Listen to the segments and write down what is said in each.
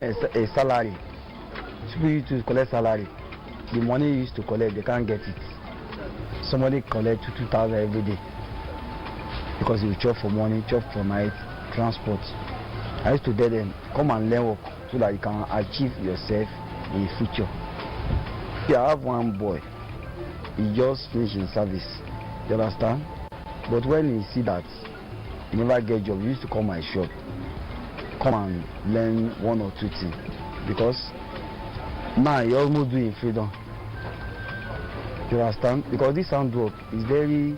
a salary. People used to collect salary. The money you used to collect, they can't get it. Somebody collect 2,000 every day because you chop for morning, chop for night, transport. I used to tell them, come and learn work so that you can achieve yourself in the future. Yeah, I have one boy. He just finished in service. You understand? But when he see that he never get job, he used to come my shop, come and learn one or two things. Because now he almost doing freedom. You understand? Because this handwork is very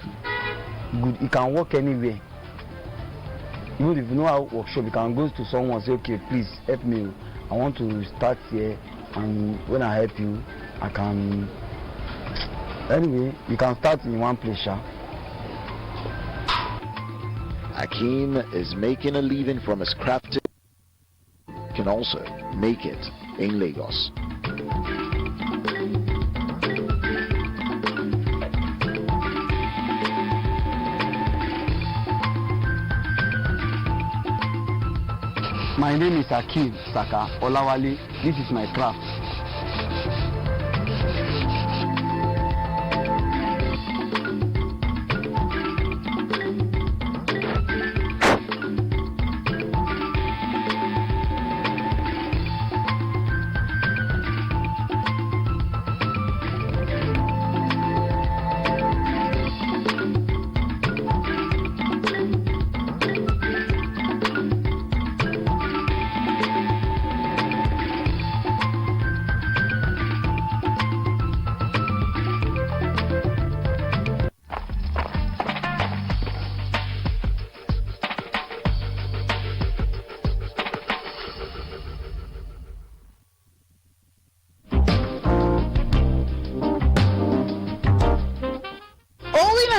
good. You can work anywhere. Even if you know how to workshop, you can go to someone and say, okay, please help me. I want to start here, and when I help you, I can. Anyway, you can start in one place. Akeem is making a living from his craft. Can also make it in Lagos. My name is Akeem Saka Olawale. This is my craft.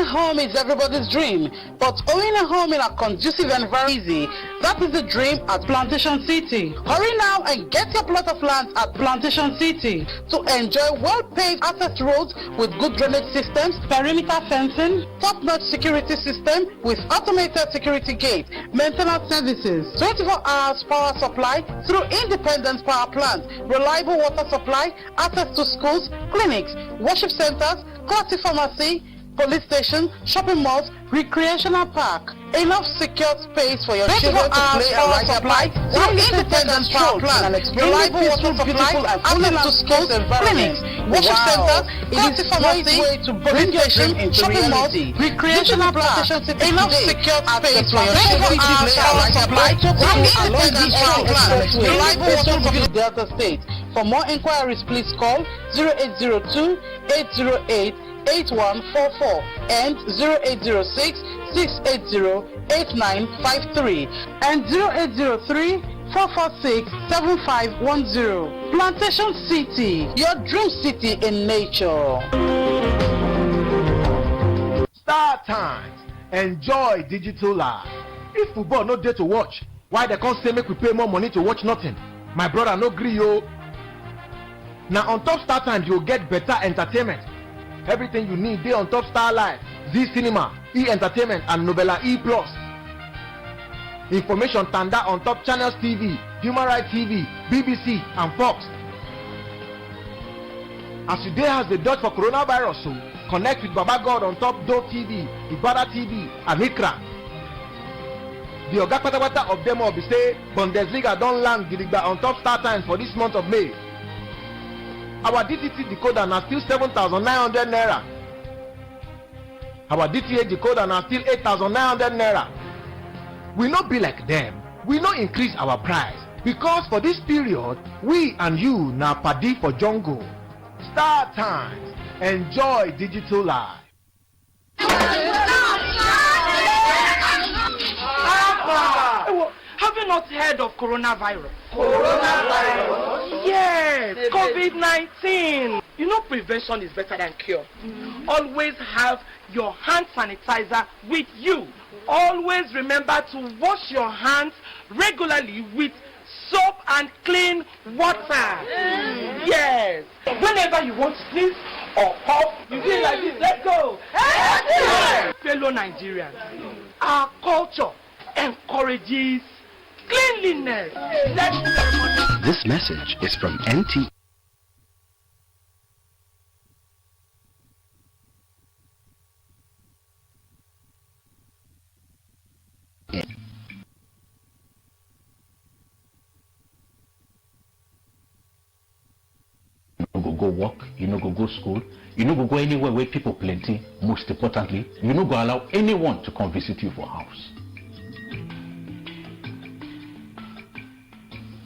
Home is everybody's dream, but owning a home in a conducive environment is easy. That is the dream at Plantation City. Hurry now and get your plot of land at Plantation City to enjoy well-paved access roads with good drainage systems, perimeter fencing, top-notch security system with automated security gate, maintenance services, 24 hours power supply through independent power plant, reliable water supply, access to schools, clinics, worship centers, classic pharmacy, police station, shopping malls, recreational park. Enough secure space for your children to play and ride their bikes. One independent power plant, reliable water supply, access to schools, clinics, worship centers, classic pharmacy, police station, shopping malls, recreational park. Enough secure space for your children to play and ride their bikes. One independent power plant, reliable water supply. Delta State. For more inquiries, please call 0802 808 8144 and 0806 680 8953 and 0803 446 7510. Plantation City, your dream city in nature. Star Times, enjoy digital life. If football no day to watch, why they can't say make we pay more money to watch nothing? My brother no gree yo. Now on top Star Times you'll get better entertainment. Everything you need there on top Star Life, Z Cinema, E Entertainment and Novella E Plus. Information tanda on top Channels TV, Human Rights TV, BBC and Fox. As you there has the dot for coronavirus, so connect with Baba God on top Dove TV, Ibada TV and Ikra. The Oga Patapata of them all be say Bundesliga don't land Gidigba on top Star Times for this month of May. Our DTT decoder now still 7,900 naira. Our DTA decoder now still 8,900 naira. We not be like them. We not increase our price because for this period we and you now paddy for jungle. Star Times, enjoy digital life. Have you not heard of coronavirus? Coronavirus? Yes, COVID-19. You know prevention is better than cure. Always have your hand sanitizer with you. Always remember to wash your hands regularly with soap and clean water. Yes. Whenever you want to sneeze or cough, you feel like this. Let's go. Fellow Nigerians, our culture encourages cleanliness. Let's This message is from NT. You no go work, you no go school, you no go anywhere where people plenty. Most importantly, you no go allow anyone to come visit you for house.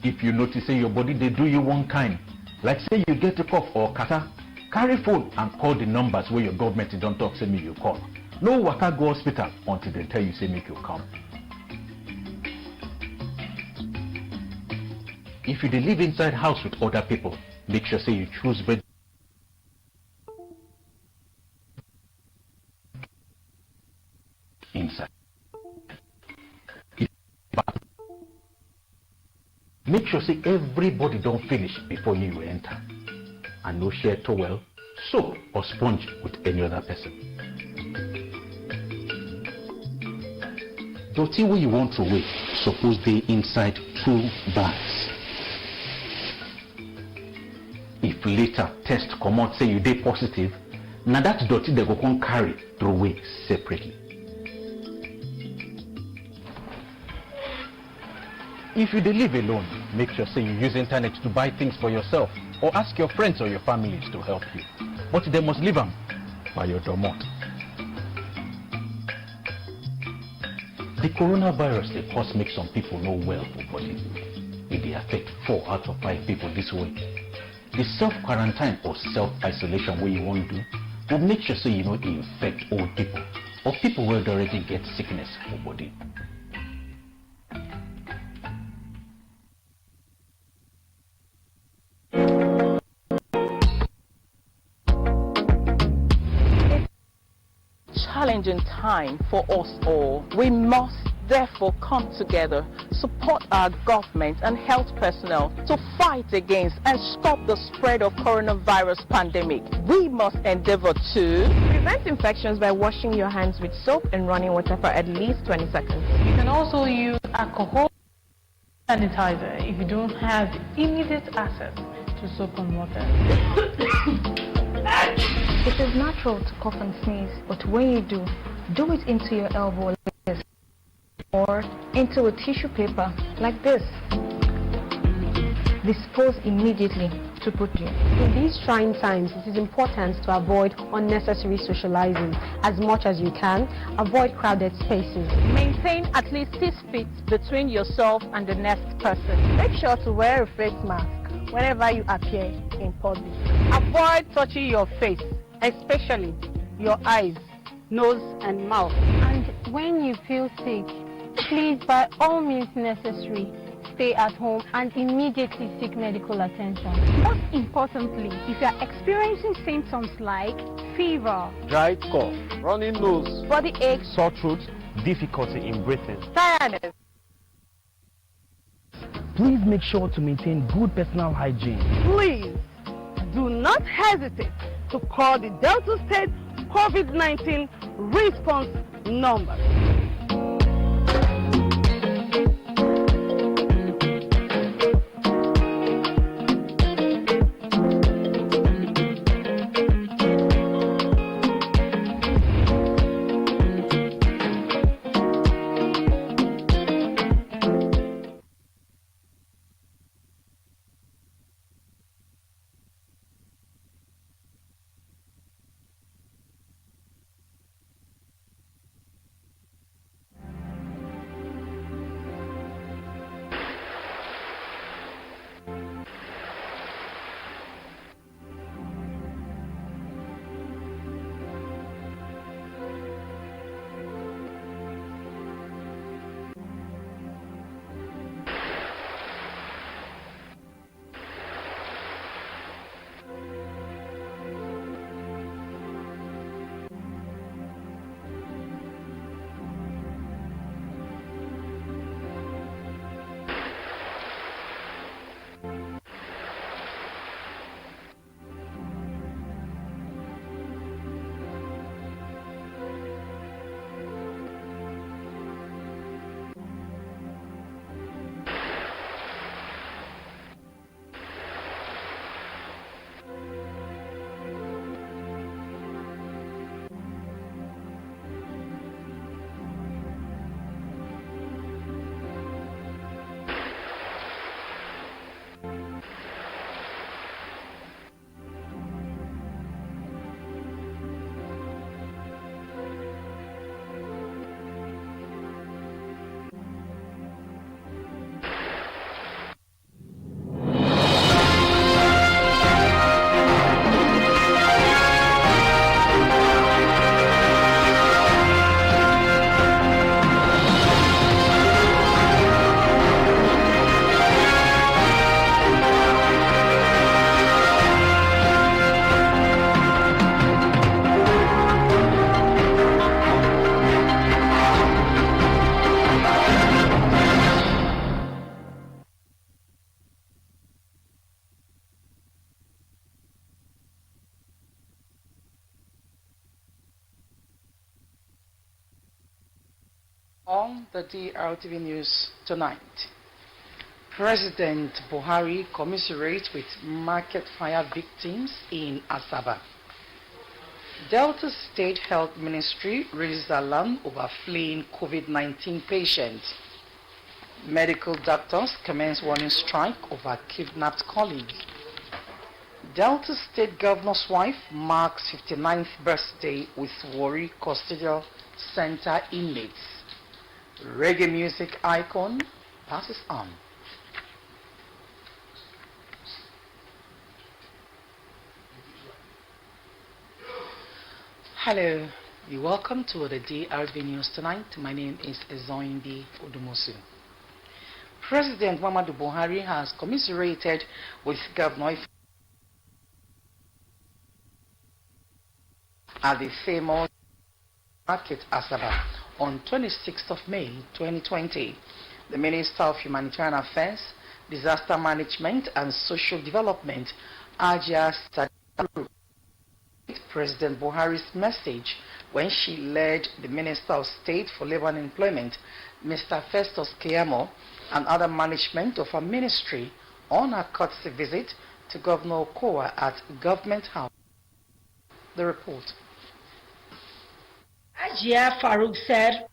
If you notice say your body they do you one kind, like say you get a cough or catarrh, carry phone and call the numbers where your government don't talk say me you call. No waka go hospital until they tell you say make you come. If you dey live inside house with other people, make sure say you choose bed inside. Make sure say everybody don't finish before you enter, and no share towel, soap or sponge with any other person. Dirty way you want to wait suppose be inside 2 bags. If later test come out say you dey positive, now that dirty they go come carry through away separately. If you dey live alone, make sure say you use internet to buy things for yourself or ask your friends or your families to help you. But they must leave them by your domot. The coronavirus they cause make some people no well for body. It dey affect 4 out of 5 people this way. The self-quarantine or self-isolation where you want to do will make sure so you don't infect old people or people who already get sickness for body. Challenging time for us all. We must therefore come together, support our government and health personnel to fight against and stop the spread of coronavirus pandemic. We must endeavor to prevent infections by washing your hands with soap and running water for at least 20 seconds. You can also use alcohol sanitizer if you don't have immediate access to soap and water. It is natural to cough and sneeze, but when you do it into your elbow like this, or into a tissue paper like this. Dispose immediately to put you. In these trying times, it is important to avoid unnecessary socializing. As much as you can, avoid crowded spaces. Maintain at least 6 feet between yourself and the next person. Make sure to wear a face mask whenever you appear in public. Avoid touching your face, especially your eyes, nose and mouth. And when you feel sick, please by all means necessary, stay at home and immediately seek medical attention. Most importantly, if you are experiencing symptoms like fever, dry cough, running nose, body ache, sore throat, difficulty in breathing, tiredness, please make sure to maintain good personal hygiene. Please do not hesitate to call the Delta State COVID-19 response number. On the DRTV News tonight, President Buhari commiserates with market fire victims in Asaba. Delta State Health Ministry raises alarm over fleeing COVID-19 patients. Medical doctors commence warning strike over kidnapped colleagues. Delta State Governor's wife marks 59th birthday with Warri Custodial Center inmates. Reggae music icon passes on. Hello, you're welcome to the DRV News tonight. My name is Ezoimbi Odumosu. President Muhammadu Buhari has commiserated with Governor at the famous market Asaba on 26th of May 2020. The Minister of Humanitarian Affairs, Disaster Management and Social Development, Ajia Sadiq, President Buhari's message when she led the Minister of State for Labour and Employment, Mr. Festus Keyamo, and other management of her ministry on a courtesy visit to Governor Okowa at Government House. The report. Ajia Farouk said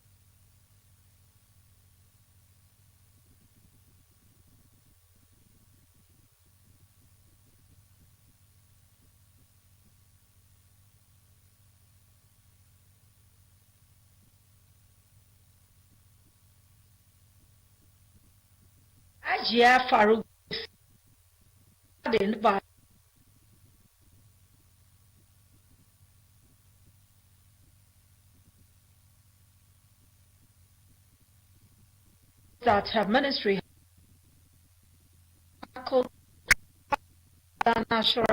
Ajia Farouk by that her ministry national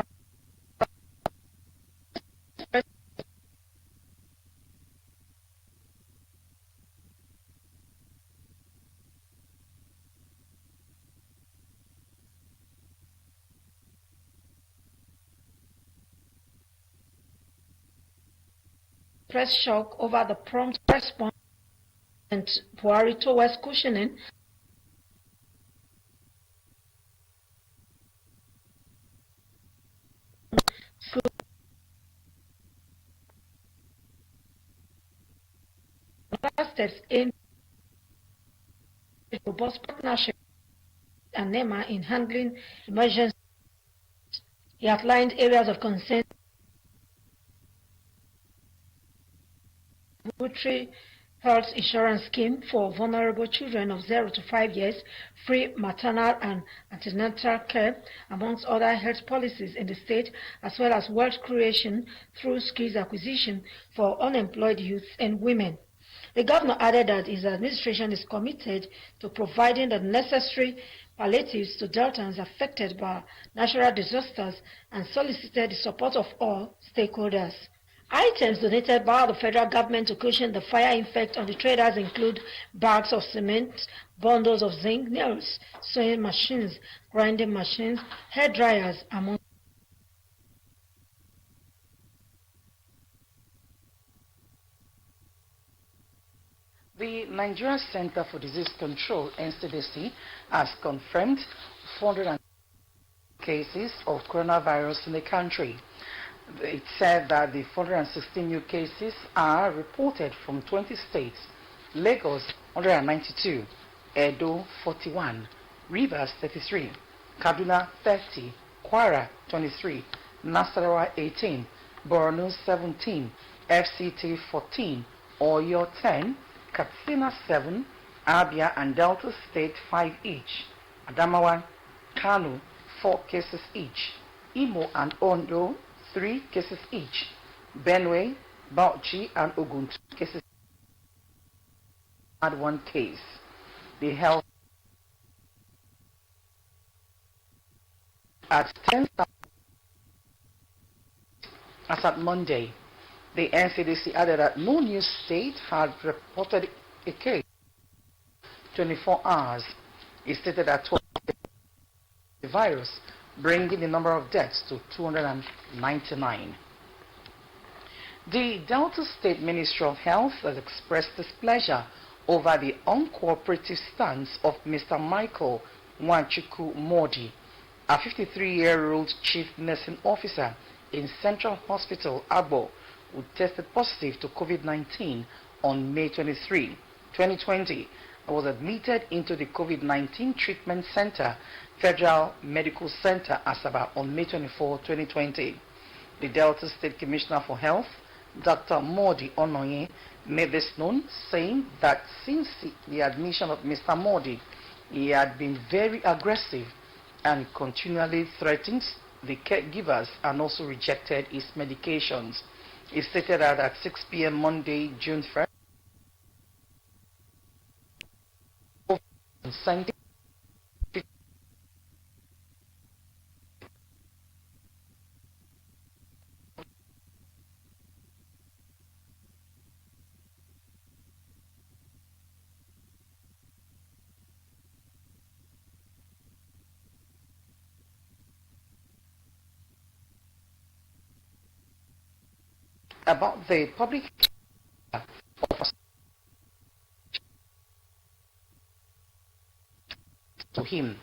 press shock over the prompt response and Buhari towards cushioning steps in robust partnership and NEMA in handling emergencies. He outlined areas of concern: military health insurance scheme for vulnerable children of 0 to 5 years, free maternal and antenatal care, amongst other health policies in the state, as well as wealth creation through skills acquisition for unemployed youth and women. The governor added that his administration is committed to providing the necessary palliatives to Deltans affected by natural disasters and solicited the support of all stakeholders. Items donated by the federal government to cushion the fire effect on the traders include bags of cement, bundles of zinc nails, sewing machines, grinding machines, hair dryers, among The Nigeria Center for Disease Control, NCDC, has confirmed 400 cases of coronavirus in the country. It said that the 416 new cases are reported from 20 states: Lagos 192, Edo 41, Rivers 33, Kaduna 30, Kwara 23, Nasarawa 18, Borno 17, FCT 14, Oyo 10, Katsina 7, Abia and Delta State 5 each, Adamawa, Kano 4 cases each, Imo and Ondo 3 cases each, Benue, Bauchi and Ogun 2 cases had 1 case. The health at 10,000 as at Monday. The NCDC added that no new state had reported a case 24 hours. It stated that 12 the virus, bringing the number of deaths to 299. The Delta State Ministry of Health has expressed displeasure over the uncooperative stance of Mr. Michael Wanchuku Modi, a 53-year-old chief nursing officer in Central Hospital, Abo, who tested positive to COVID-19 on May 23, 2020, and was admitted into the COVID-19 treatment center, Federal Medical Center, Asaba, on May 24, 2020. The Delta State Commissioner for Health, Dr. Modi Onoye, made this known, saying that since the admission of Mr. Modi, he had been very aggressive and continually threatened the caregivers and also rejected his medications. He stated that at 6 p.m. Monday, June 1st, about the public to him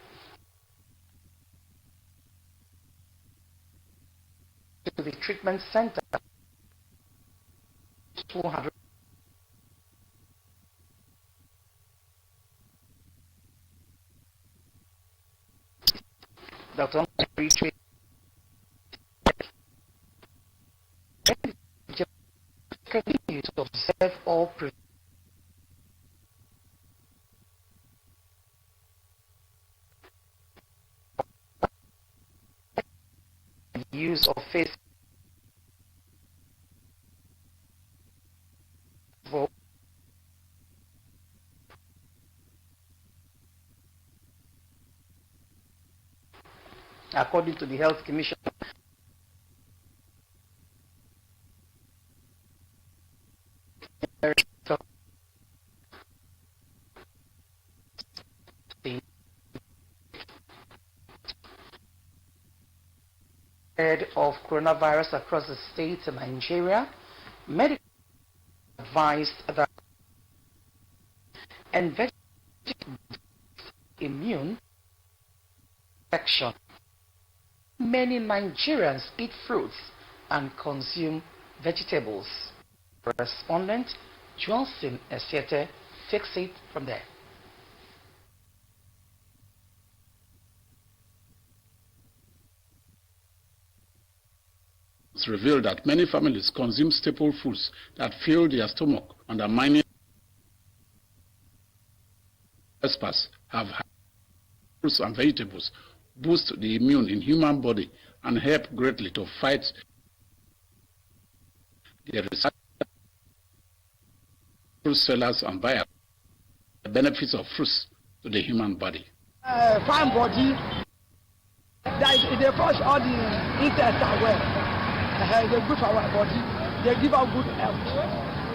to the treatment center 200 Dr. continue to observe all use of face according to the Health Commission. Of coronavirus across the states in Nigeria, medical advised that and immune protection. Many Nigerians eat fruits and consume vegetables. Correspondent Johnson Esiete takes it from there. It's revealed that many families consume staple foods that fill their stomach, undermining experts have fruits and vegetables boost the immune in human body and help greatly to fight the research fruit sellers and buyers the benefits of fruits to the human body. Fine body, they flush all the intestine well. They're good for our body. They give out good health.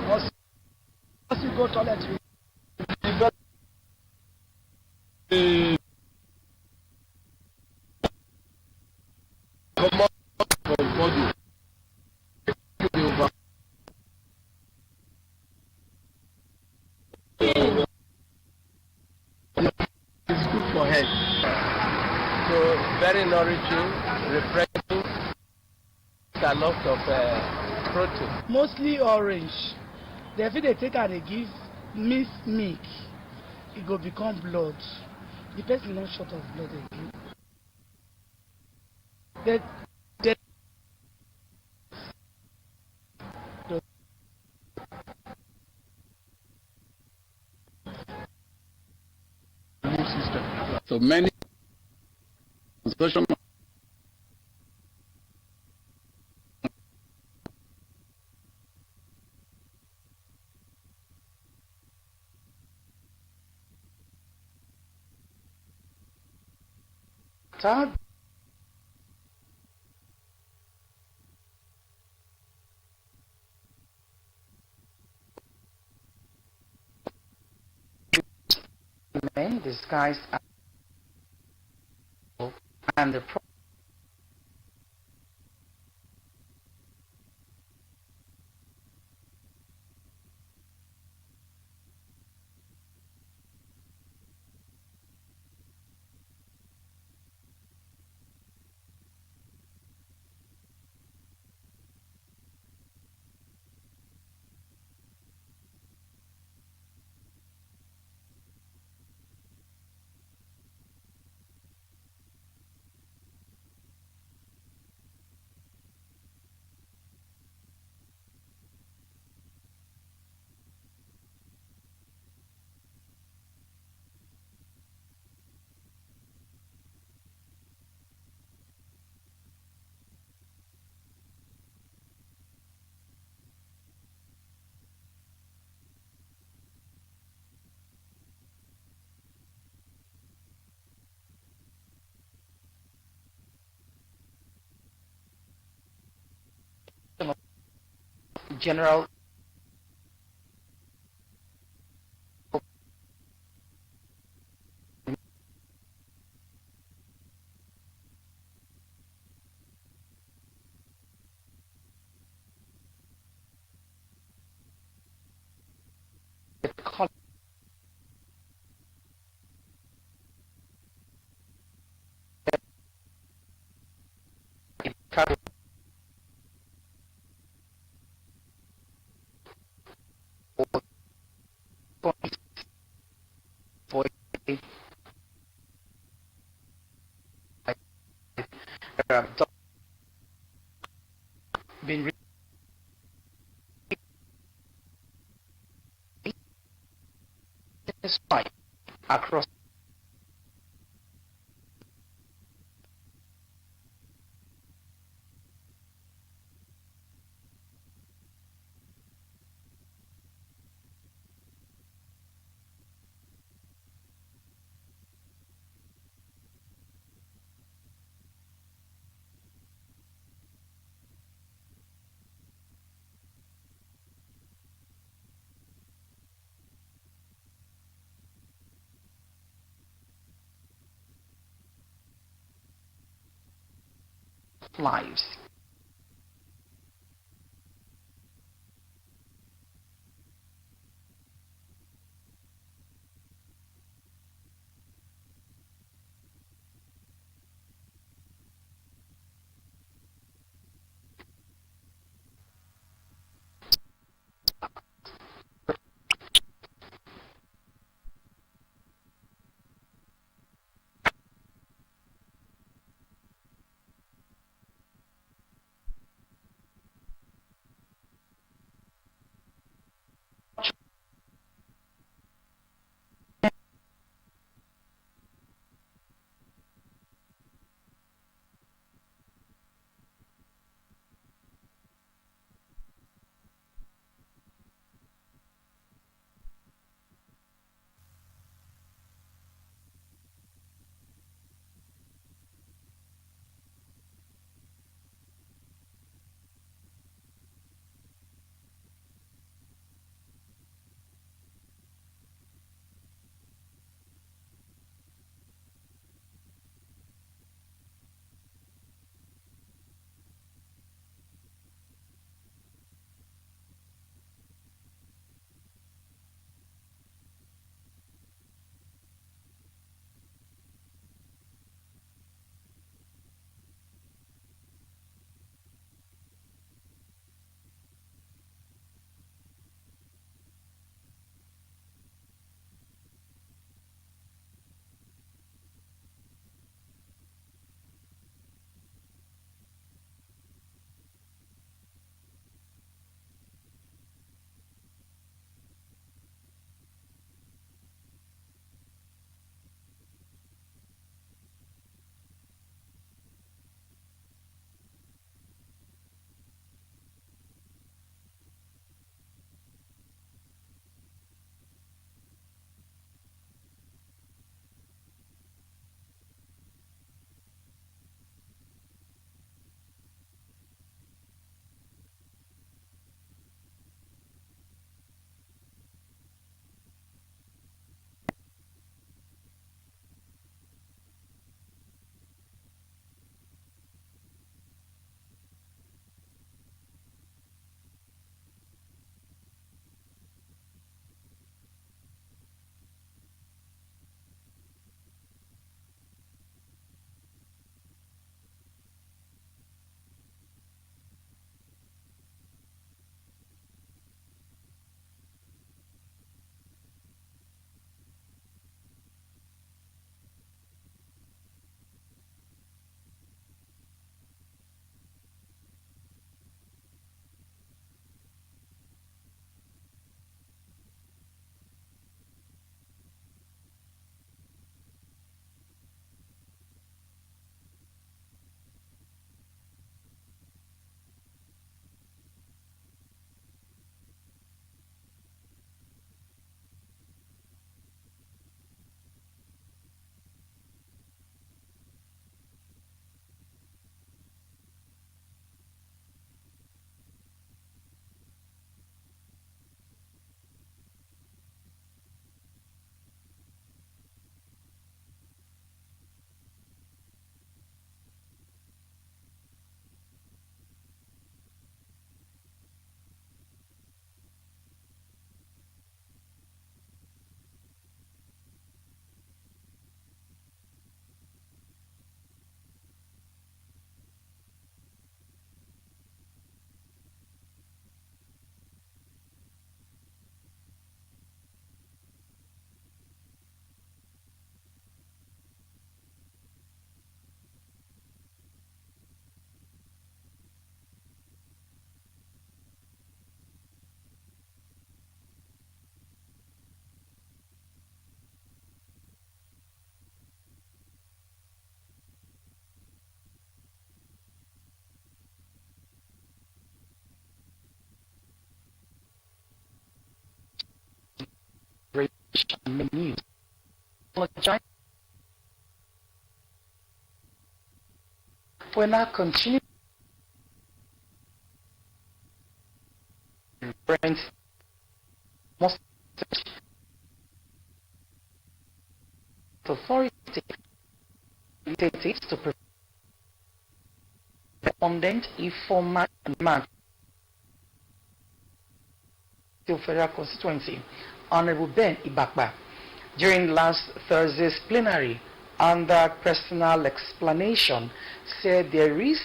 Also, you go to toilet, it's good for health. So very nourishing, refreshing. A lot of protein. Mostly orange. The feel they take and they give minced milk, it go become blood. The person not short of blood again. So many consumption men disguised and the general been spike across lives. news. We now continue. Friends, most authority to prevent respondent informer and man to federal constituency, Honorable Ben Ibakba, during last Thursday's plenary, under personal explanation, said there is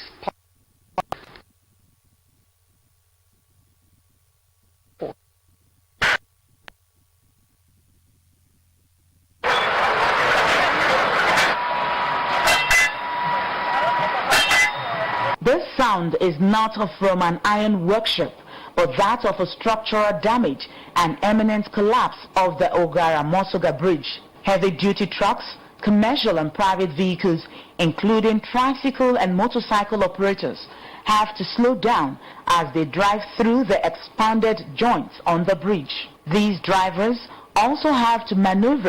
This sound is not from an iron workshop, but that of a structural damage and imminent collapse of the Ogara-Mosoga Bridge. Heavy-duty trucks, commercial and private vehicles, including tricycle and motorcycle operators, have to slow down as they drive through the expanded joints on the bridge. These drivers also have to maneuver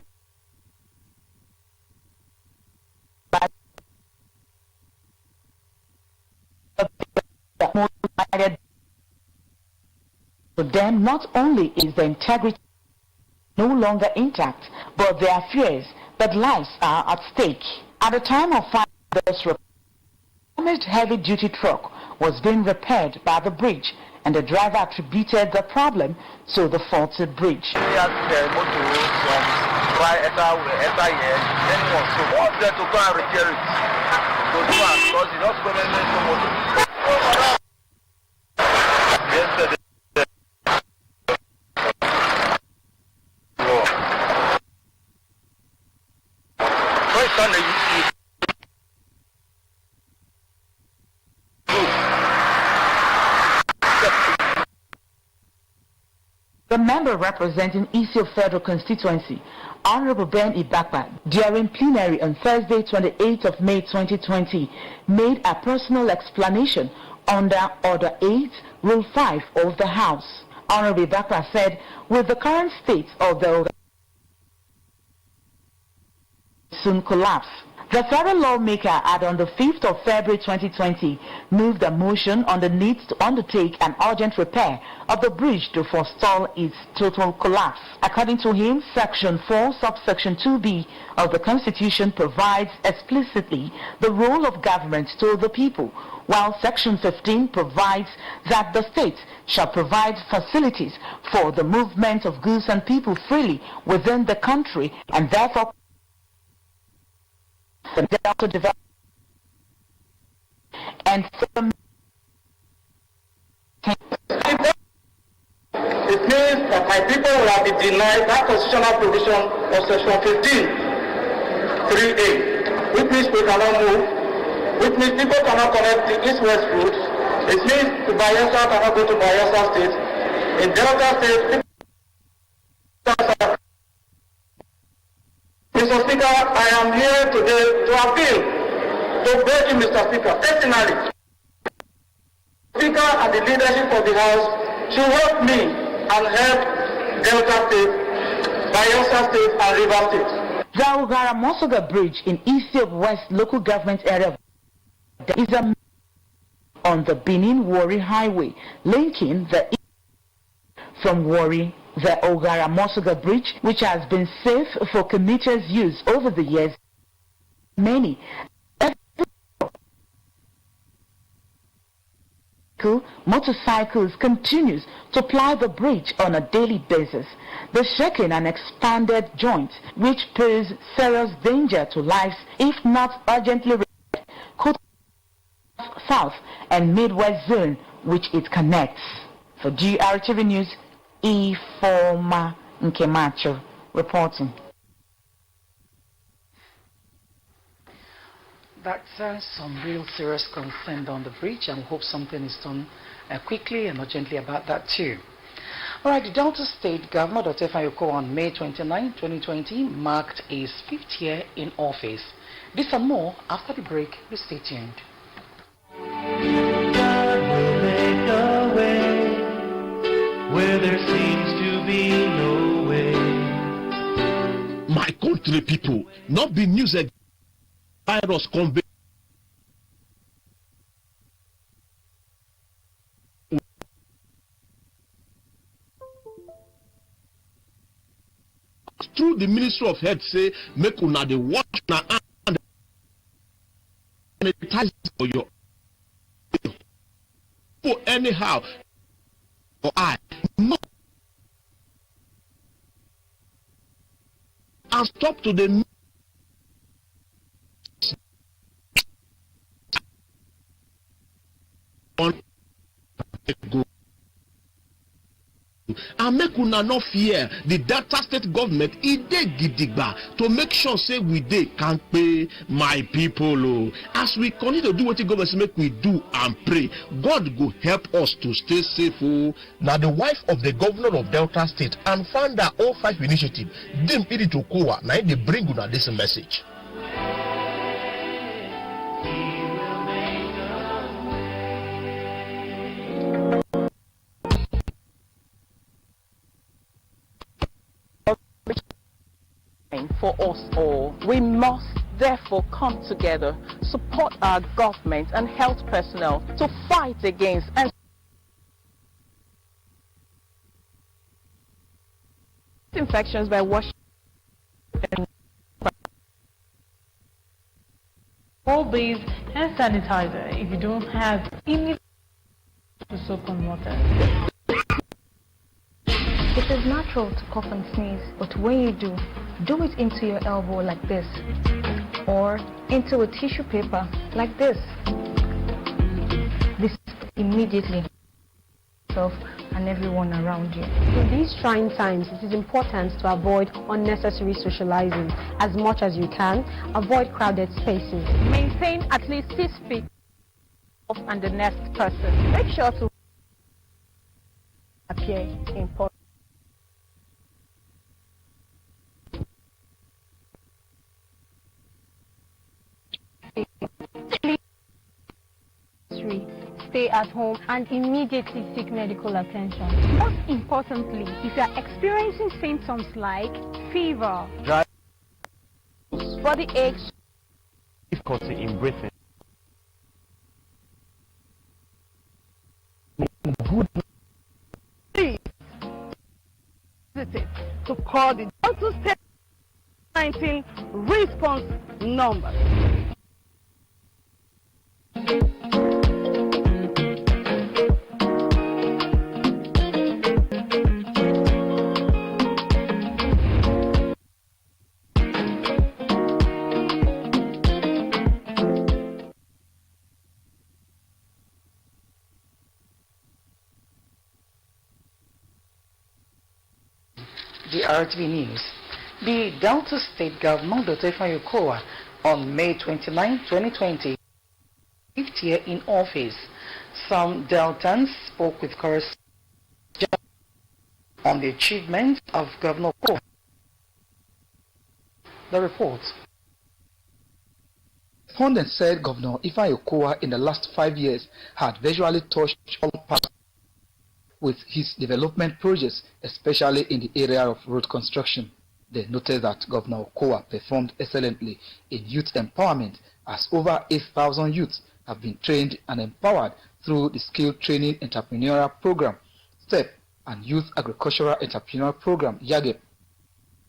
for them. Not only is the integrity no longer intact, but their fears that lives are at stake. At the time of fire, this damaged heavy-duty truck was being repaired by the bridge, and the driver attributed the problem to the faulty bridge. The member representing Isio Federal Constituency, Honorable Ben Ibakba, during plenary on Thursday, 28th of May 2020, made a personal explanation under Order 8, Rule 5 of the House. Honorable Ibakba said, with the current state of the soon collapse, the federal lawmaker had on the 5th of February 2020 moved a motion on the need to undertake an urgent repair of the bridge to forestall its total collapse. According to him, Section 4, Subsection 2b of the Constitution provides explicitly the role of government to the people, while Section 15 provides that the state shall provide facilities for the movement of goods and people freely within the country, and therefore the Delta development and it means that my people will have been denied that constitutional provision of Section 15, 3A, which means we cannot move, which means people cannot connect the east-west routes. It means the Bayelsa cannot go to Bayelsa State. In Delta State, Mr. Speaker, I am here today to appeal to beg you, Mr. Speaker, personally. Speaker and the leadership of the House should help me and help Delta State, Bayelsa State, and River State. The Ogara-Mosoga Bridge in Isio West local government area is a on the Benin-Warri Highway, linking the from Warri. The Ogara-Mosoga Bridge, which has been safe for commuters' use over the years, many motorcycles continues to ply the bridge on a daily basis. The shaking and expanded joints, which pose serious danger to lives if not urgently repaired, could south and midwest zone which it connects. For DRTV News, Ifoma Nkemacho reporting. That's some real serious concern on the bridge, and we hope something is done quickly and urgently about that too. All right, the Delta State Governor, Dr. Fayoko, on May 29, 2020, marked his 5th year in office. This and more after the break. Please stay tuned. God will make a way where there seems to be no way. country people, not be news again. Virus convey through the Ministry of Health say make una dey watch na hand sanitize for your people anyhow or I no and stop to the on go. And make una no fear the Delta State government e dey gidigba to make sure say we dey can pay my people. As we continue to do what the government say make we do and pray, God go help us to stay safe. Now the wife of the governor of Delta State and founder O5 initiative, Dim Iditokowa, now they bring una this message. For us all, we must therefore come together, support our government and health personnel to fight against and infections by washing all base and sanitizer if you don't have any soap and water. It is natural to cough and sneeze, but when you do it into your elbow like this, or into a tissue paper like this. This immediately yourself and everyone around you. In these trying times, it is important to avoid unnecessary socializing as much as you can. Avoid crowded spaces. Maintain at least 6 feet off and the next person. Make sure to appear in public. Stay at home and immediately seek medical attention. Most importantly, if you are experiencing symptoms like fever, dry body aches, difficulty in breathing, good, please hesitate to call the Delta State 19 response number. The RTV News. The Delta State Governor, Dr. Ifeanyi on May 29, 2020, 5th year in office. Some Deltans spoke with correspondents on the achievements of Governor Kowa. The report. Respondents said Governor Ifeanyi in the last 5 years had visually touched all parts with his development projects, especially in the area of road construction. They noted that Governor Okowa performed excellently in youth empowerment, as over 8,000 youths have been trained and empowered through the Skill Training Entrepreneurial Program, STEP, and Youth Agricultural Entrepreneurial Program, YAGEP.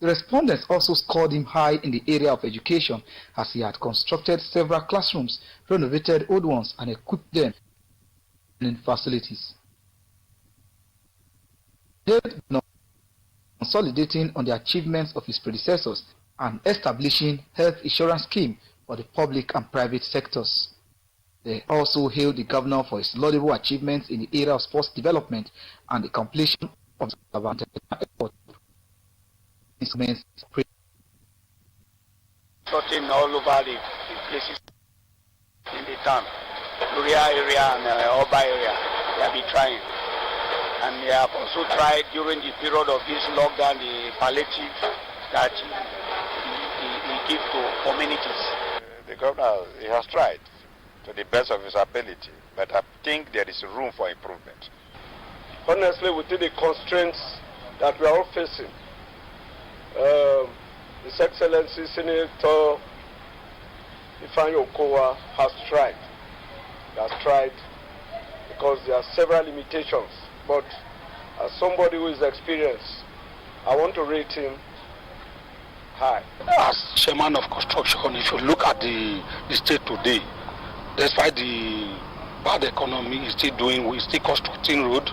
The respondents also scored him high in the area of education, as he had constructed several classrooms, renovated old ones, and equipped them in facilities. Consolidating on the achievements of his predecessors and establishing health insurance scheme for the public and private sectors. They also hailed the governor for his laudable achievements in the area of sports development and the completion of the airport. Sorting all over the places in the town, rural area and urban area, they have been trying. And they have also tried during the period of this lockdown the palliative that he give to communities. The governor, he has tried to the best of his ability, but I think there is room for improvement. Honestly, within the constraints that we are all facing, His Excellency Senator Ifeanyi Okowa has tried. He has tried because there are several limitations. But as somebody who is experienced, I want to rate him high. As chairman of construction, if you look at the state today, despite the bad economy, he's still constructing road,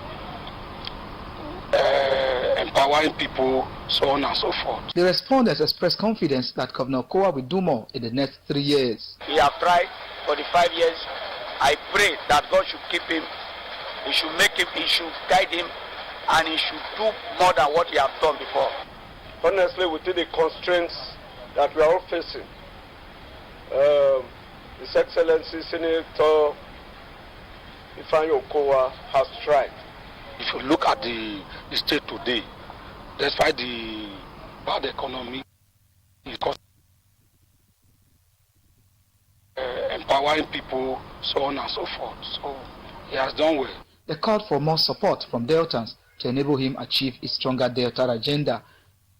empowering people, so on and so forth. The respondents expressed confidence that Governor Okowa will do more in the next 3 years. He have tried for the 5 years. I pray that God should keep him. He should make him, he should guide him, and he should do more than what he has done before. Honestly, within the constraints that we are all facing, His Excellency Senator Ifeanyi Okowa has tried. If you look at the state today, despite the bad economy, he's empowering people, so on and so forth. So he has done well. They called for more support from Deltans to enable him achieve a stronger Delta agenda.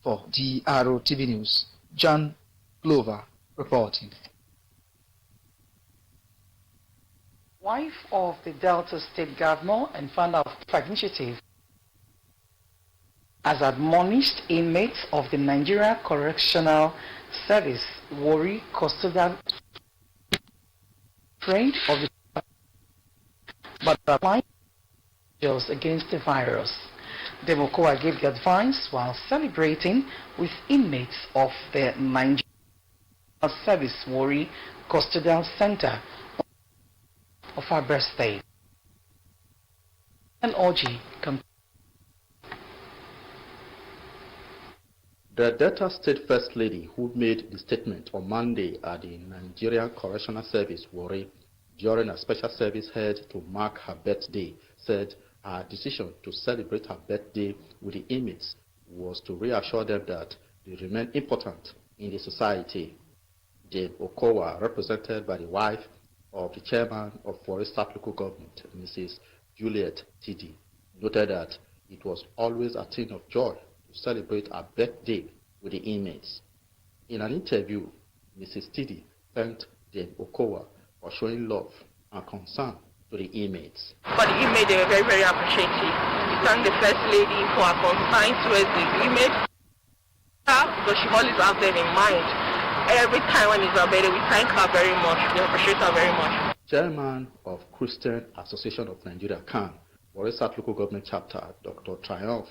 For drtv News, John Glover reporting. Wife of the Delta State Governor and founder of the initiative has admonished inmates of the Nigeria Correctional Service Warri custodial trained of the but applying measures against the virus. Okowa gave the advice while celebrating with inmates of the Nigeria Service Warri Custodial Center of our birthday. And Oji The Delta State First Lady, who made the statement on Monday at the Nigerian Correctional Service Warri during a special service held to mark her birthday, said her decision to celebrate her birthday with the inmates was to reassure them that they remain important in the society. Dame Okowa, represented by the wife of the chairman of Warri South Local Government, Mrs. Juliet Tiddy, noted that it was always a thing of joy to celebrate her birthday with the inmates. In an interview, Mrs. Tiddy thanked Dame Okowa for showing love and concern to the inmates. For the inmates, they were very, very appreciative. We thank the First Lady for her concern towards the inmates, because she always has them in mind. Every time when it's her birthday, we thank her very much. We appreciate her very much. Chairman of Christian Association of Nigeria, CAN, Warri South Local Government Chapter, Dr. Triumph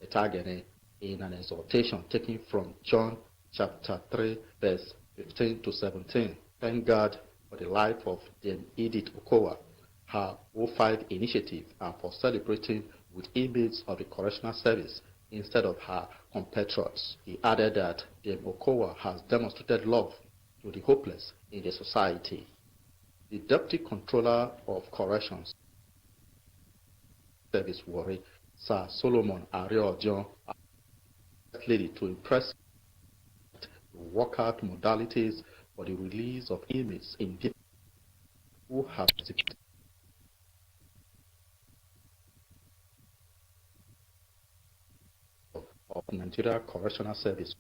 Etagene, in an exhortation taken from John chapter 3, verse 15 to 17, thank God for the life of Dame Edith Okowa, her O5 initiative, and for celebrating with inmates of the correctional service instead of her compatriots. He added that Dame Okowa has demonstrated love to the hopeless in the society. The Deputy Controller of Corrections Service Warri, Sir Solomon Areojon, lady to impress to work out modalities for the release of inmates in people who have of Nigeria Correctional Service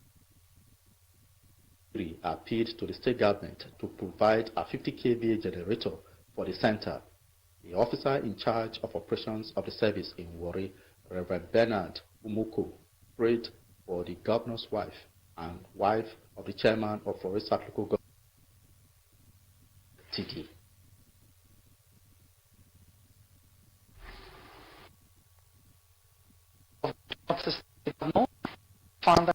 appealed to the state government to provide a 50 kVA generator for the center. The officer in charge of operations of the service in Warri, Reverend Bernard Umuko, prayed for the governor's wife and wife of the chairman of Warri South Local Government, TD. Founder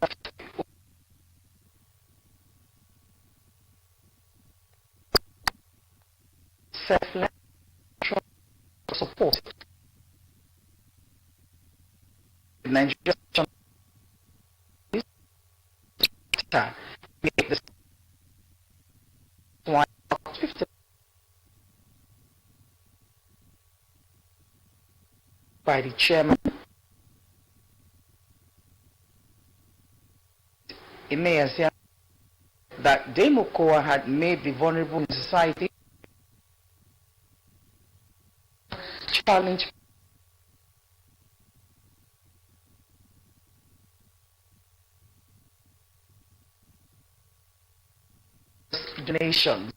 self-led support Nigeria by the chairman. It may assume that Dame Okowa had made the vulnerable in society challenge Nations.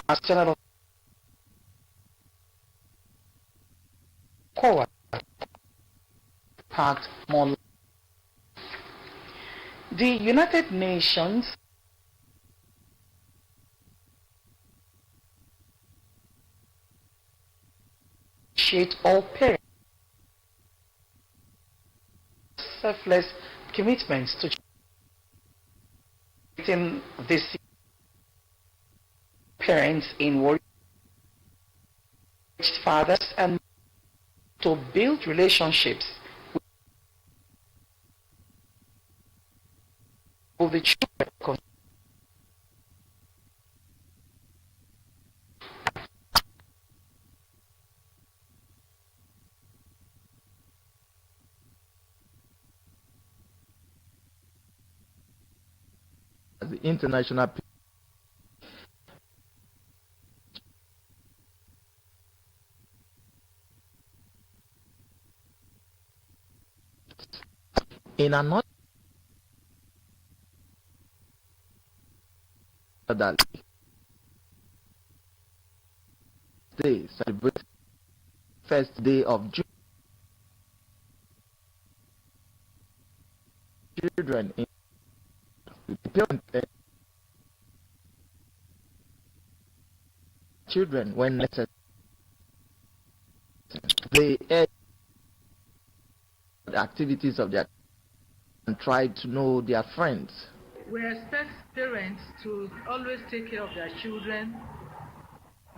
Our Senator Kowa packed more. The United Nations appreciate all parents selfless commitments to treating this parents in warri fathers and to build relationships with the children. The international in another day celebrate first day of June. Children in children when necessary they add the activities of their and try to know their friends. We expect parents to always take care of their children.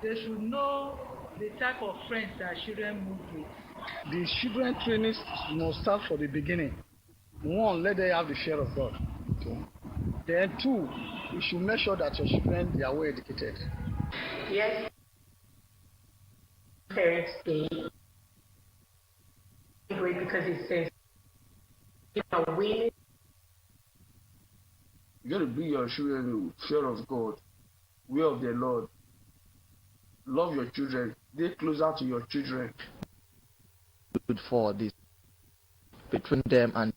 They should know the type of friends their children move with. The children training must start from the beginning. One, let them have the fear of God. Then two, you should make sure that your children they are well educated. Yes. Parents Day. Great because it says you are willing. You got to bring your children with fear of God, way of the Lord. Love your children. Stay closer to your children. Good for this between them and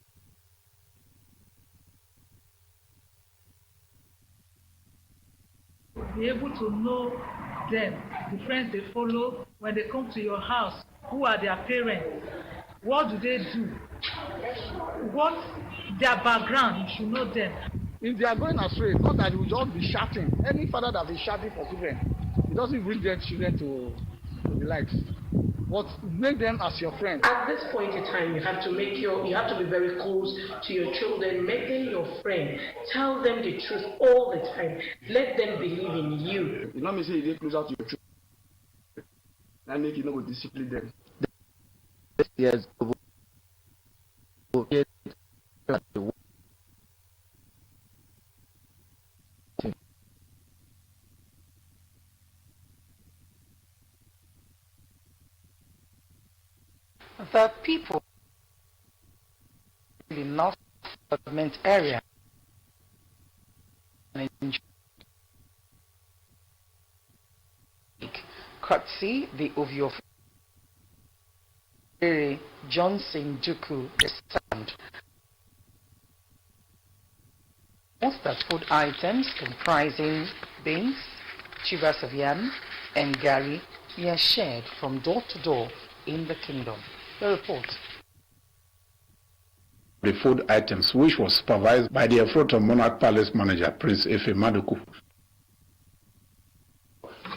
be able to know them, the friends they follow when they come to your house. Who are their parents? What do they do? What their background? You should know them. If they are going astray, it's not that you will just be shouting. Any father that is shouting for children, it doesn't bring their children to the light. But make them as your friends. At this point in time, you have to be very close to your children. Make them your friend. Tell them the truth all the time. Let them believe in you. You know me say you get closer to your children. That make you know what discipline them. Yes. The people in the North Development Area courtesy the Ovio Johnson Duku the Sound. Most of food items comprising beans, tubers of yam, and gari are shared from door to door in the kingdom. The report. The food items, which was supervised by the effort of Monarch Palace manager Prince Efe Maduku,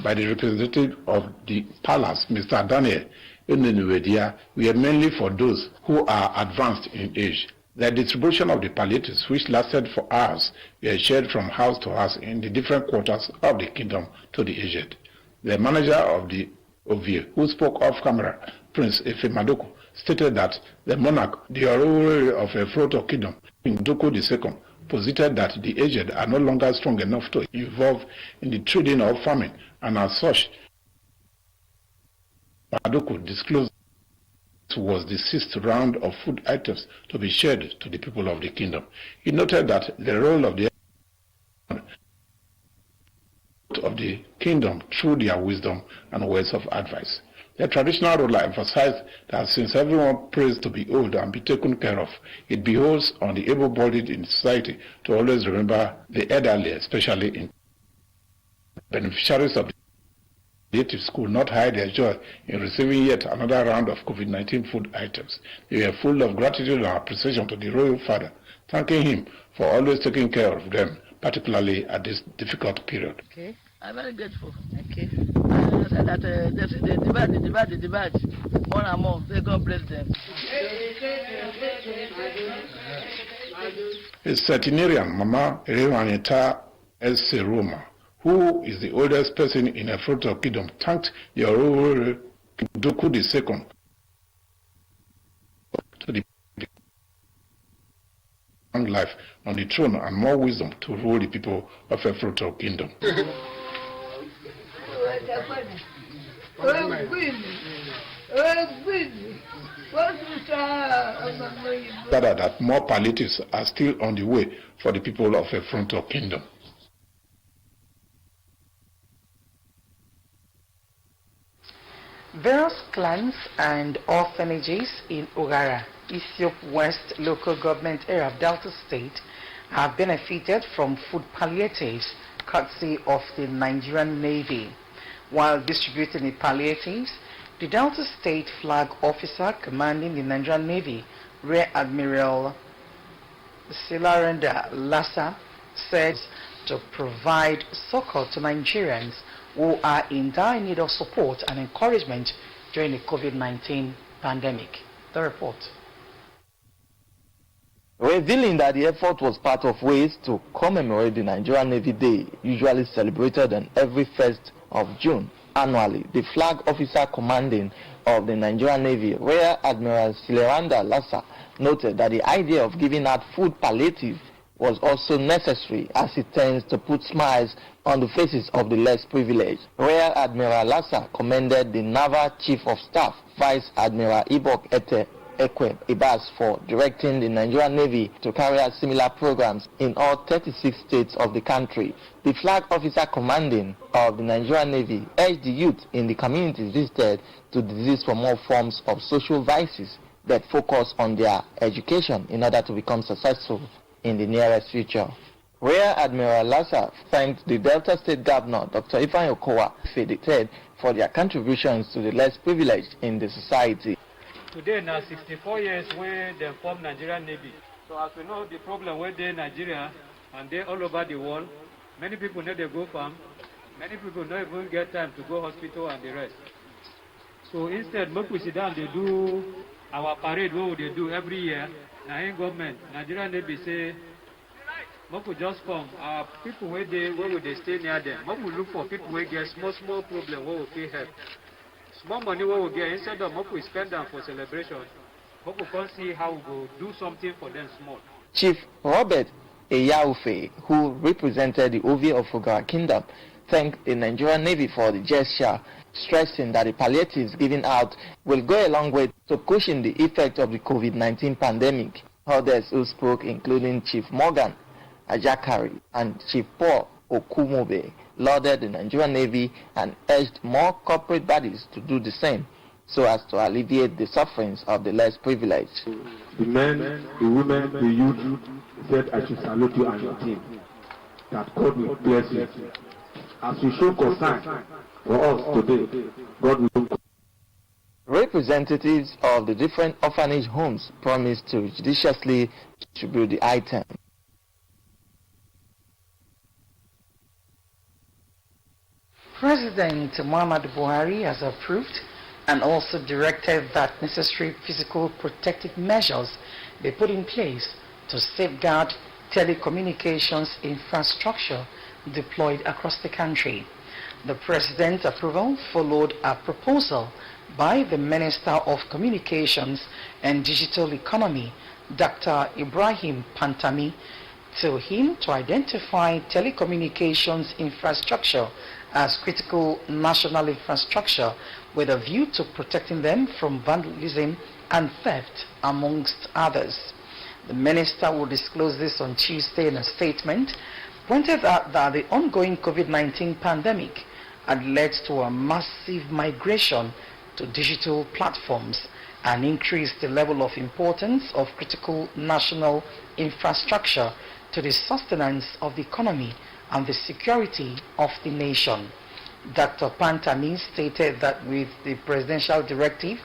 by the representative of the palace, Mr. Daniel Enenuwedia, were mainly for those who are advanced in age. The distribution of the palliatives, which lasted for hours, were shared from house to house in the different quarters of the kingdom to the aged. The manager of the Ovie, who spoke off camera, Prince Efe Maduku, stated that the monarch, the Orori of a Froto kingdom, King Doko II, posited that the aged are no longer strong enough to involve in the trading of farming, and as such, Maduku disclosed it was the sixth round of food items to be shared to the people of the kingdom. He noted that the role of the kingdom through their wisdom and words of advice. The traditional ruler emphasized that since everyone prays to be old and be taken care of, it behoves on the able-bodied in society to always remember the elderly, especially in beneficiaries of the relatives could not hide their joy in receiving yet another round of COVID-19 food items. They were full of gratitude and appreciation to the royal father, thanking him for always taking care of them, particularly at this difficult period. Okay, I'm very grateful. Okay. I said that they divide, more and more. May God bless them. A centenarian, Mama Rewanita S. Roma, who is the oldest person in a Fruto Kingdom, thanked the Ororo Doku II to the long life on the throne and more wisdom to rule the people of a Fruto Kingdom. That more palliatives are still on the way for the people of a Fruto Kingdom. Various clans and orphanages in Ogara, Ethiop West local government area of Delta State, have benefited from food palliatives courtesy of the Nigerian Navy. While distributing the palliatives, the Delta State Flag Officer commanding the Nigerian Navy, Rear Admiral Silarenda Lassa, said to provide succor to Nigerians who are in dire need of support and encouragement during the COVID-19 pandemic. The report. Revealing that the effort was part of ways to commemorate the Nigerian Navy Day, usually celebrated on every 1st of June annually, the flag officer commanding of the Nigerian Navy, Rear Admiral Silarenda Lassa, noted that the idea of giving out food palliative was also necessary as it tends to put smiles on the faces of the less privileged. Rear Admiral Lassa commended the Naval Chief of Staff, Vice Admiral Ibok Ete Ekweb Ibas, for directing the Nigerian Navy to carry out similar programs in all 36 states of the country. The flag officer commanding of the Nigerian Navy urged the youth in the communities visited to desist from all forms of social vices that focus on their education in order to become successful in the nearest future. Rear Admiral Lassa thanked the Delta State Governor, Dr. Ifeanyi Okowa, for their contributions to the less privileged in the society. Today now 64 years where they form Nigerian Navy. So as we know the problem where they Nigeria and they all over the world, many people know they go farm, many people don't even get time to go hospital and the rest. So instead, make we sit down, they do our parade, what they do every year. Now in government, Nigerian Navy say, make we just come, our people where will they stay near them. Make we look for people where get small problem, where we pay help. Small money where we get, instead of make we spend them for celebration, make we come see how we go do something for them small. Chief Robert Eyaufe, who represented the Ovi of Ogara Kingdom, thanked the Nigerian Navy for the gesture, stressing that the palliatives given out will go a long way to cushion the effect of the COVID-19 pandemic. Others who spoke, including Chief Morgan Ajakari and Chief Paul Okumobe, lauded the Nigerian Navy and urged more corporate bodies to do the same so as to alleviate the sufferings of the less privileged. The men, the women, the youth said I should salute you and your team. That God will bless you. As you show concern for us today, God will. Representatives of the different orphanage homes promised to judiciously distribute the item. President Muhammadu Buhari has approved and also directed that necessary physical protective measures be put in place to safeguard telecommunications infrastructure deployed across the country. The President's approval followed a proposal by the Minister of Communications and Digital Economy, Dr. Ibrahim Pantami, to him to identify telecommunications infrastructure as critical national infrastructure with a view to protecting them from vandalism and theft, amongst others. The minister will disclose this on Tuesday in a statement, pointed out that the ongoing COVID-19 pandemic had led to a massive migration to digital platforms and increase the level of importance of critical national infrastructure to the sustenance of the economy and the security of the nation. Dr. Pantami stated that with the presidential directive,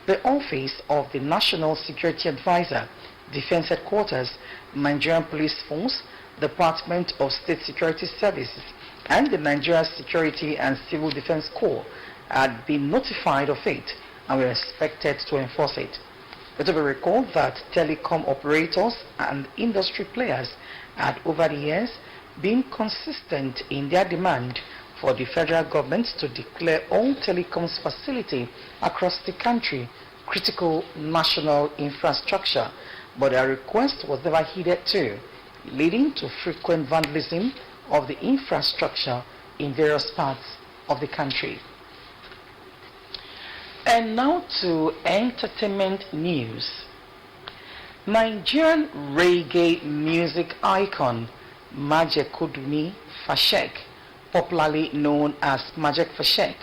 the Office of the National Security Advisor, Defense Headquarters, Nigerian Police Force, Department of State Security Services, and the Nigeria Security and Civil Defense Corps had been notified of it and were expected to enforce it. It will be recalled that telecom operators and industry players had over the years been consistent in their demand for the federal government to declare all telecoms facility across the country critical national infrastructure, but their request was never heeded too, leading to frequent vandalism of the infrastructure in various parts of the country. And now to entertainment news. Nigerian reggae music icon Majekudumi Fashek, popularly known as Majek Fashek,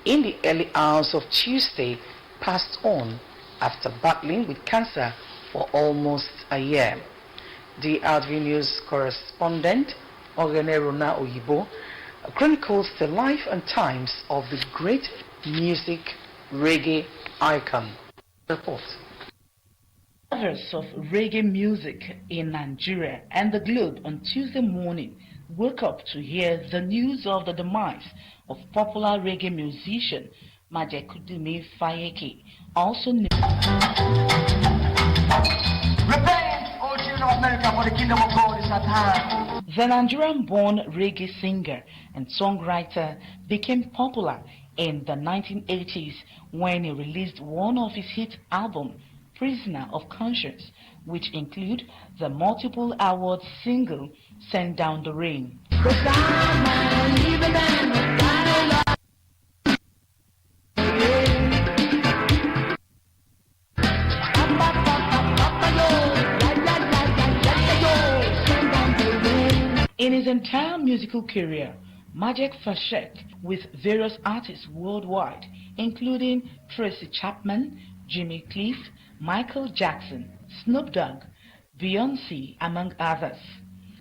in the early hours of Tuesday passed on after battling with cancer for almost a year. The RTV News correspondent Ogene Rona Oyibo chronicles the life and times of the great music reggae icon. Report. Lovers of reggae music in Nigeria and the globe on Tuesday morning woke up to hear the news of the demise of popular reggae musician Majekudumi Fayeke, also known. Repent, O children of America, for the kingdom of God is at hand. The Nigerian-born reggae singer and songwriter became popular in the 1980s when he released one of his hit albums, Prisoner of Conscience, which include the multiple award single Send Down the Rain. In his entire musical career, Majek Fashek with various artists worldwide, including Tracy Chapman, Jimmy Cliff, Michael Jackson, Snoop Dogg, Beyoncé, among others.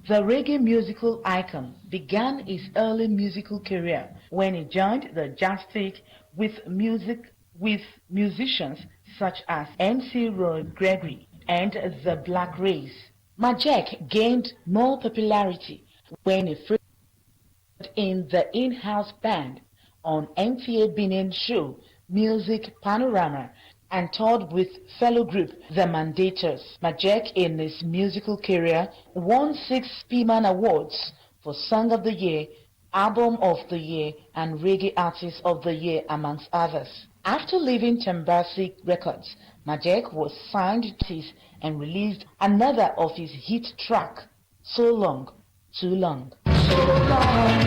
The reggae musical icon began his early musical career when he joined the jazz stick with musicians such as MC Roy Gregory and the Black Rays. Majek gained more popularity when he first in the in-house band on MTA Benin show Music Panorama and toured with fellow group The Mandators. Majek in his musical career won 6 Spearman Awards for Song of the Year, Album of the Year and Reggae Artist of the Year amongst others. After leaving Tembasi Records, Majek was signed to and released another of his hit track, So Long, Too Long. So long,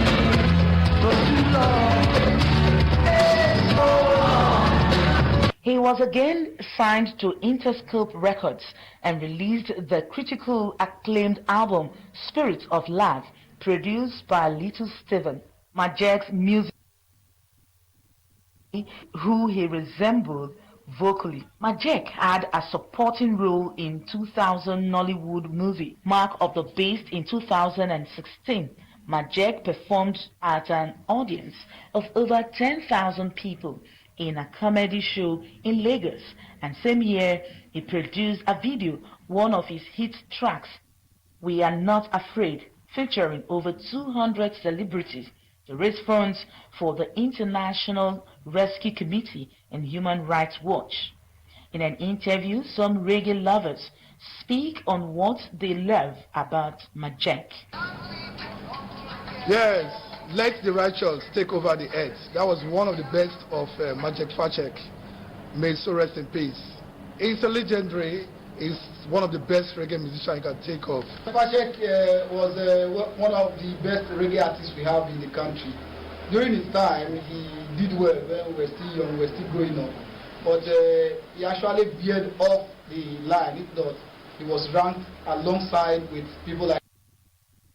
too long. He was again signed to Interscope Records and released the critically acclaimed album Spirit of Love, produced by Little Steven. Majek's music, who he resembled vocally. Majek had a supporting role in 2000 Nollywood movie Mark of the Beast in 2016. Majek performed at an audience of over 10,000 people in a comedy show in Lagos, and same year he produced a video, one of his hit tracks, We Are Not Afraid, featuring over 200 celebrities to raise funds for the International Rescue Committee and Human Rights Watch. In an interview, some reggae lovers speak on what they love about Majek. Yes, let the righteous take over the earth. That was one of the best of Majek Fashek. May so rest in peace. He's a legendary. He's one of the best reggae musicians you can think of. Fashek was one of the best reggae artists we have in the country. During his time, he did well when we were still young, we were still growing up. But he actually veered off the line. If not, he was ranked alongside with people like.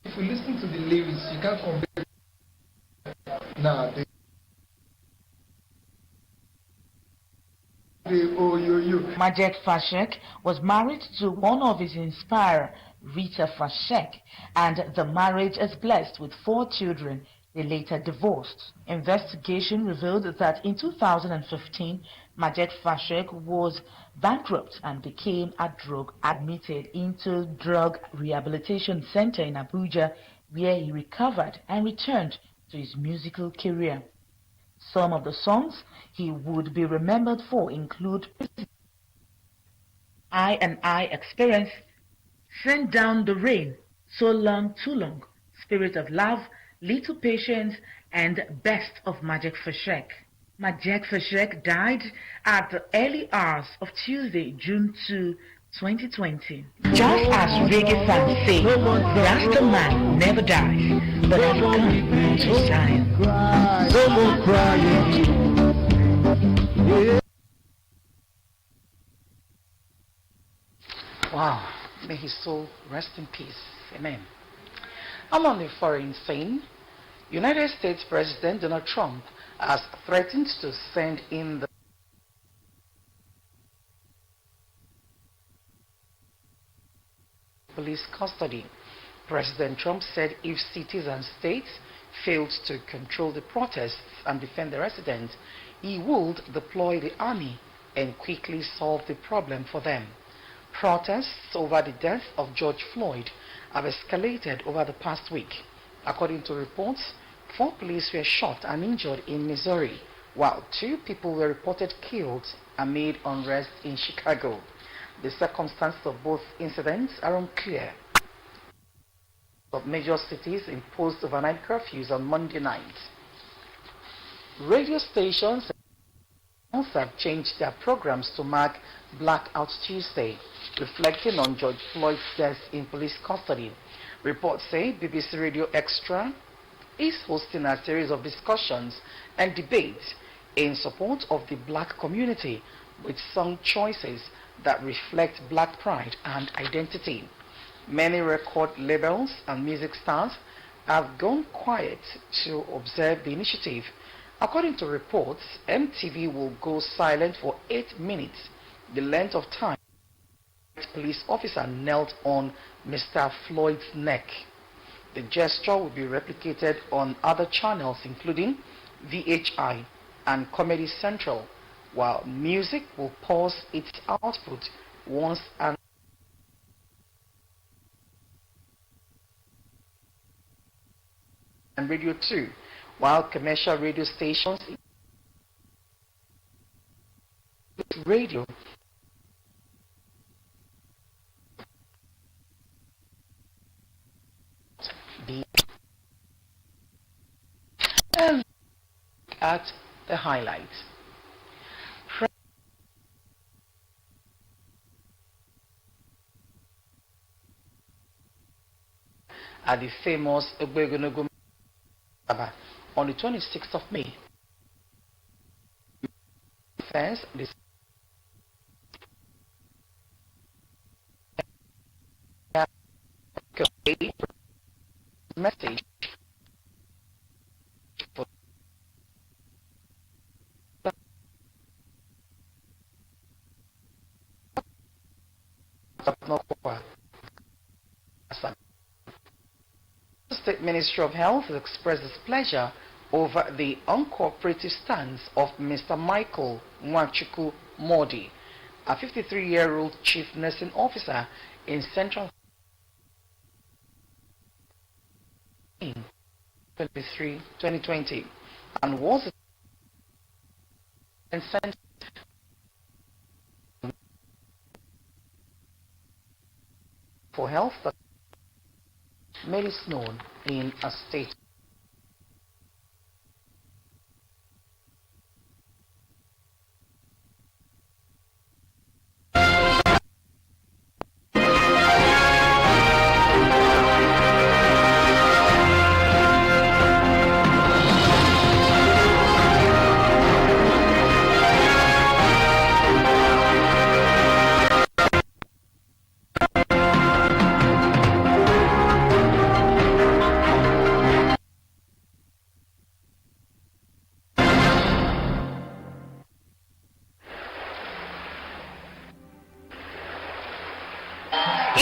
If you listen to the lyrics, you can't compare. Nah, Majek Fashek was married to one of his inspirer, Rita Fashek, and the marriage is blessed with 4 children. They later divorced. Investigation revealed that in 2015, Majek Fashek was bankrupt and became admitted into drug rehabilitation center in Abuja, where he recovered and returned to his musical career. Some of the songs he would be remembered for include I and I Experience, Send Down the Rain, So Long, Too Long, Spirit of Love, Little Patience, and Best of Majek Fashek. Majek Fashek died at the early hours of Tuesday, June 2, 2020. Just as reggae fans say, Rasta man never dies, but has come to Zion. No more crying. Wow, may his soul rest in peace. Amen. I'm on the foreign scene. United States President Donald Trump has threatened to send in the police custody. President Trump said if cities and states failed to control the protests and defend the residents, he would deploy the army and quickly solve the problem for them. Protests over the death of George Floyd have escalated over the past week. According to reports, 4 police were shot and injured in Missouri, while 2 people were reported killed amid unrest in Chicago. The circumstances of both incidents are unclear. Of major cities imposed overnight curfews on Monday night. Radio stations have changed their programs to mark Blackout Tuesday, reflecting on George Floyd's death in police custody. Reports say BBC Radio Extra is hosting a series of discussions and debates in support of the black community with song choices that reflect black pride and identity. Many record labels and music stars have gone quiet to observe the initiative. According to reports, MTV will go silent for 8 minutes, the length of time a police officer knelt on Mr. Floyd's neck. The gesture will be replicated on other channels including VHI and Comedy Central, while music will pause its output once and Radio 2, while commercial radio stations radio and at the highlights. At the famous Egbegonogo on the 26th of May. First, this message for the State Ministry of Health has expressed its pleasure over the uncooperative stance of Mr. Michael Nwachukwu Modi, a 53-year-old chief nursing officer in Central 2020, and was sent for health that made it known in a state.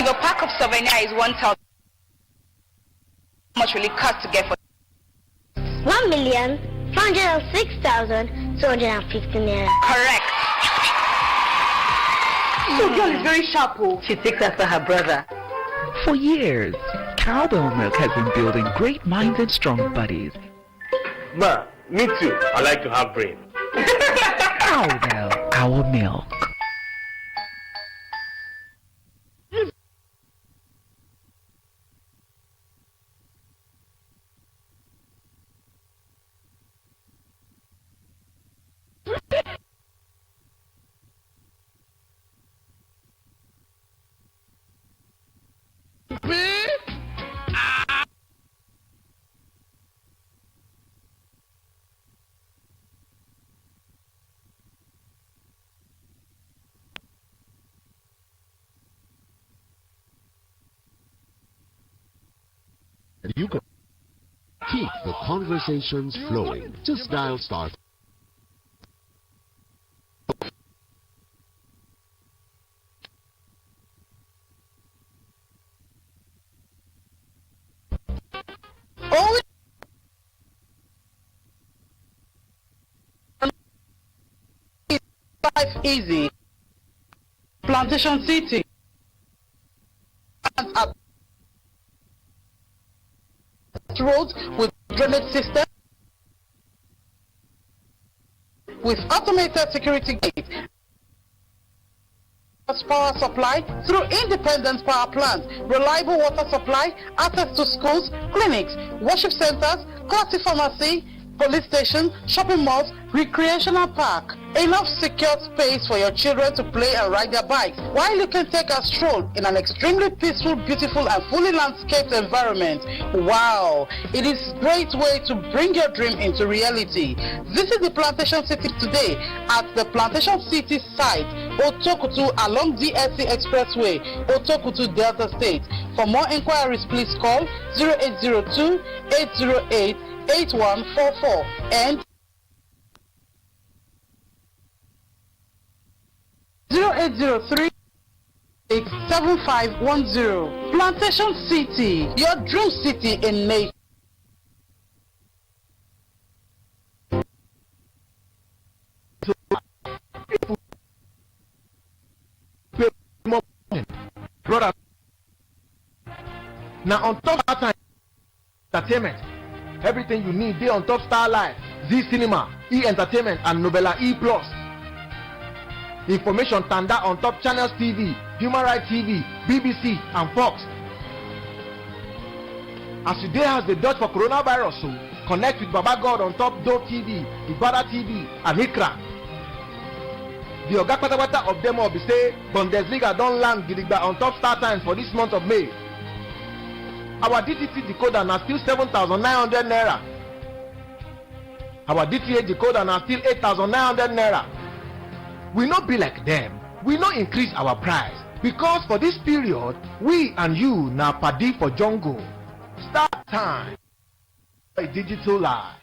If a pack of souvenir is 1,000, how much will it cost to get for 1,406,250 naira. Correct. So girl is very sharp. Oh. She takes after her brother. For years, cowbell milk has been building great minds and strong bodies. Ma, me too. I like to have brain. Cowbell, our milk. You can keep the conversations flowing. Just dial star. Only life easy. Plantation City. Roads with drainage system, with automated security gates, power supply through independent power plants, reliable water supply, access to schools, clinics, worship centers, classic pharmacy, police station, shopping malls, recreational park, enough secured space for your children to play and ride their bikes, while you can take a stroll in an extremely peaceful, beautiful and fully landscaped environment. Wow, it is a great way to bring your dream into reality. Visit the Plantation City today at the Plantation City site, Otokutu along DSC Expressway, Otokutu, Delta State. For more inquiries, please call 0802-808-8144 and 0803-87510. Plantation City, your dream city in nature. Brother, now on top of that entertainment, everything you need they on top Star Life, Z Cinema, E Entertainment and Nobela E Plus. Information tanda on top Channels TV, Human Rights TV, BBC and Fox. As today has the dodge for coronavirus, so connect with Baba God on top Do TV, Ibada TV and Hikra. The Oga Patawata of them all be say Bundesliga don't land Gidigba on top Star Times for this month of May. Our DTT decoder now still 7,900 naira. Our DTA decoder now still 8,900 naira. We not be like them. We not increase our price because for this period we and you now paddy for jungle. Start time. A digital life.